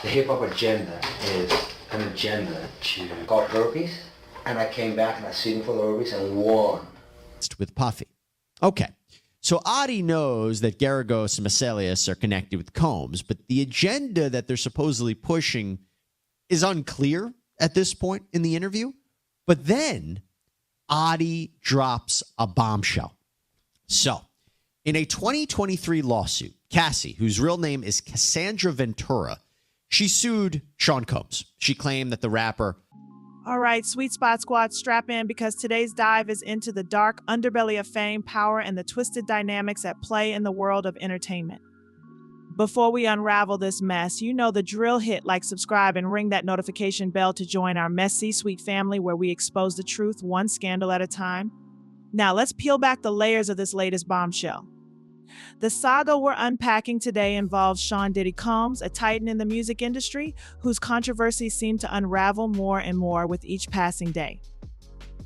The hip hop agenda is an agenda to call herpes, and I came back and I sued him for the herpes and won. With Puffy. Okay. So Oddi knows that Garagos and Meselius are connected with Combs, but the agenda that they're supposedly pushing is unclear at this point in the interview. But then Oddi drops a bombshell. So in a 2023 lawsuit, Cassie, whose real name is Cassandra Ventura, she sued Sean Combs. She claimed that the rapper... All right, Sweet Spot Squad, strap in because today's dive is into the dark underbelly of fame, power, and the twisted dynamics at play in the world of entertainment. Before we unravel this mess, you know the drill. Hit like, subscribe, and ring that notification bell to join our messy, sweet family where we expose the truth one scandal at a time. Now, let's peel back the layers of this latest bombshell. The saga we're unpacking today involves Sean Diddy Combs, a titan in the music industry whose controversies seem to unravel more and more with each passing day.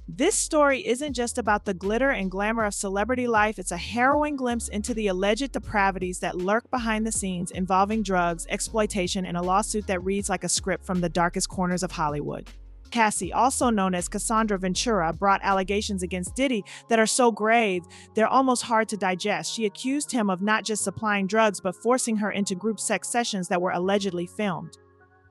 This story isn't just about the glitter and glamour of celebrity life, it's a harrowing glimpse into the alleged depravities that lurk behind the scenes involving drugs, exploitation, and a lawsuit that reads like a script from the darkest corners of Hollywood. Cassie, also known as Cassandra Ventura, brought allegations against Diddy that are so grave, they're almost hard to digest. She accused him of not just supplying drugs, but forcing her into group sex sessions that were allegedly filmed.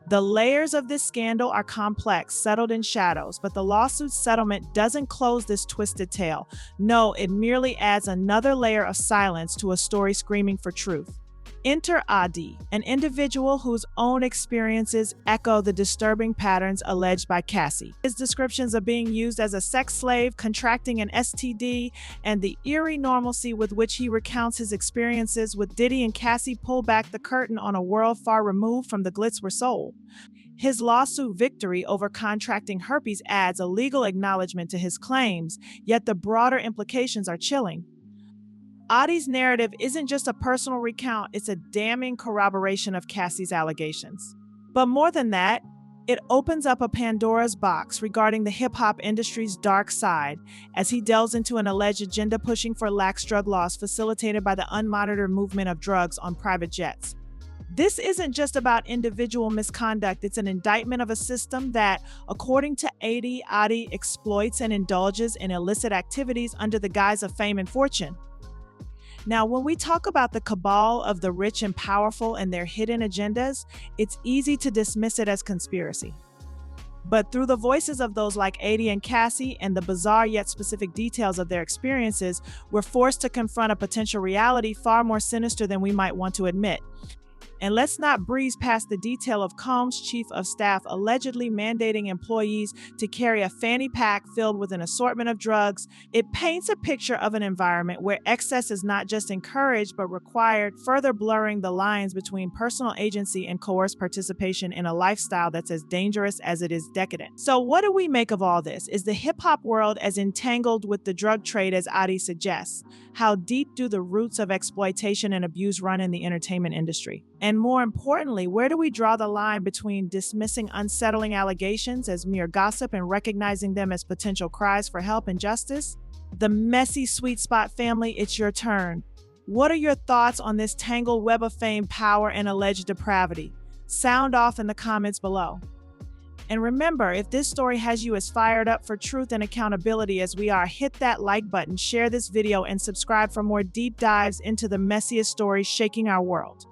The layers of this scandal are complex, settled in shadows, but the lawsuit's settlement doesn't close this twisted tale. No, it merely adds another layer of silence to a story screaming for truth. Enter Oddi, an individual whose own experiences echo the disturbing patterns alleged by Cassie. His descriptions of being used as a sex slave, contracting an STD, and the eerie normalcy with which he recounts his experiences with Diddy and Cassie pull back the curtain on a world far removed from the glitz we're sold. His lawsuit victory over contracting herpes adds a legal acknowledgement to his claims, yet the broader implications are chilling. Oddi's narrative isn't just a personal recount, it's a damning corroboration of Cassie's allegations. But more than that, it opens up a Pandora's box regarding the hip-hop industry's dark side as he delves into an alleged agenda pushing for lax drug laws facilitated by the unmonitored movement of drugs on private jets. This isn't just about individual misconduct, it's an indictment of a system that, according to Oddi, exploits and indulges in illicit activities under the guise of fame and fortune. Now, when we talk about the cabal of the rich and powerful and their hidden agendas, it's easy to dismiss it as conspiracy. But through the voices of those like Oddi and Cassie and the bizarre yet specific details of their experiences, we're forced to confront a potential reality far more sinister than we might want to admit. And let's not breeze past the detail of Combs' chief of staff allegedly mandating employees to carry a fanny pack filled with an assortment of drugs. It paints a picture of an environment where excess is not just encouraged but required, further blurring the lines between personal agency and coerced participation in a lifestyle that's as dangerous as it is decadent. So what do we make of all this? Is the hip-hop world as entangled with the drug trade as Oddi suggests? How deep do the roots of exploitation and abuse run in the entertainment industry? And more importantly, where do we draw the line between dismissing unsettling allegations as mere gossip and recognizing them as potential cries for help and justice? The Messy Sweet Spot family, it's your turn. What are your thoughts on this tangled web of fame, power, and alleged depravity? Sound off in the comments below. And remember, if this story has you as fired up for truth and accountability as we are, hit that like button, share this video, and subscribe for more deep dives into the messiest stories shaking our world.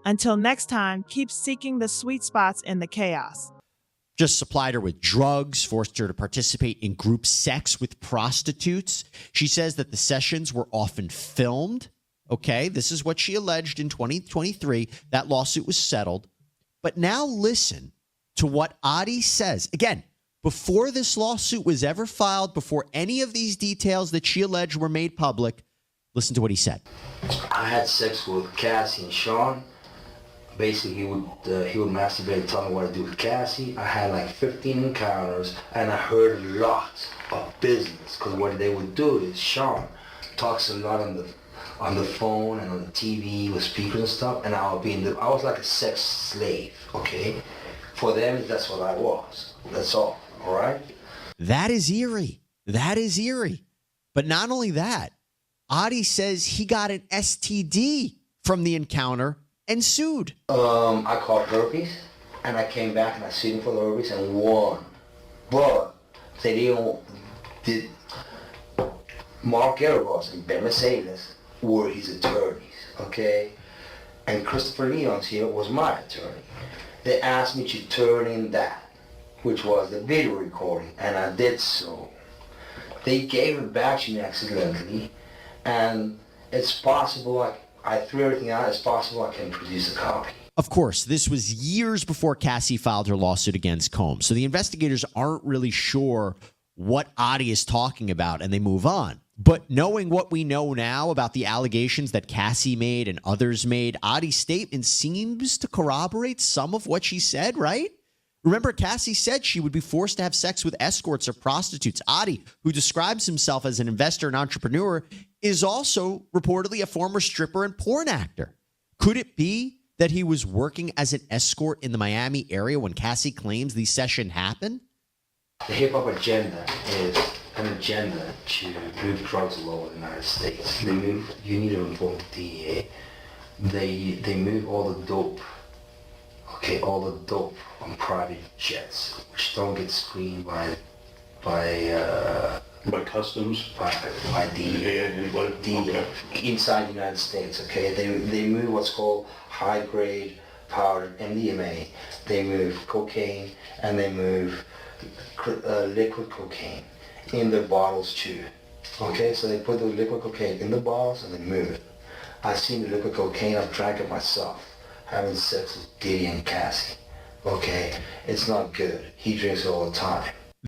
Until next time, keep seeking the sweet spots in the chaos. Just supplied her with drugs, forced her to participate in group sex with prostitutes. She says that the sessions were often filmed. Okay, this is what she alleged in 2023. That lawsuit was settled. But now listen to what Oddi says. Again, before this lawsuit was ever filed, before any of these details that she alleged were made public, listen to what he said. I had sex with Cassie and Sean. Basically, he would masturbate and tell me what to do with Cassie. I had like 15 encounters, and I heard a lot of business. Because what they would do is Sean talks a lot on the phone and on the TV with speakers and stuff, and I was like a sex slave. Okay. For them, that's what I was. That's all right? That is eerie. That is eerie. But not only that, Oddi says he got an STD from the encounter and sued. I caught herpes, and I came back and I sued him for the herpes and won. But they did. Mark Erebos and Ben Mercedes were his attorneys, okay? And Christopher Leons here was my attorney. They asked me to turn in that, which was the video recording, and I did so. They gave it back to me accidentally, and it's possible I threw everything out. It's possible I can produce a copy. Of course, this was years before Cassie filed her lawsuit against Combs, so the investigators aren't really sure what Oddi is talking about, and they move on. But knowing what we know now about the allegations that Cassie made and others made, Oddi's statement seems to corroborate some of what she said, right? Remember, Cassie said she would be forced to have sex with escorts or prostitutes. Oddi, who describes himself as an investor and entrepreneur, is also reportedly a former stripper and porn actor. Could it be that he was working as an escort in the Miami area when Cassie claims the session happened? The hip-hop agenda is an agenda to move drugs all over the United States. They move, you need to inform the DEA. They move all the dope, all the dope on private jets, which don't get screened by customs, by DEA inside the United States. Okay, they move what's called high-grade powder MDMA. They move cocaine and they move liquid cocaine in their bottles too. Okay, so they put the liquid cocaine in the bottles and they move it. I've seen the liquid cocaine, I've drank it myself, having sex with Diddy and Cassie. Okay, it's not good. He drinks it all the time.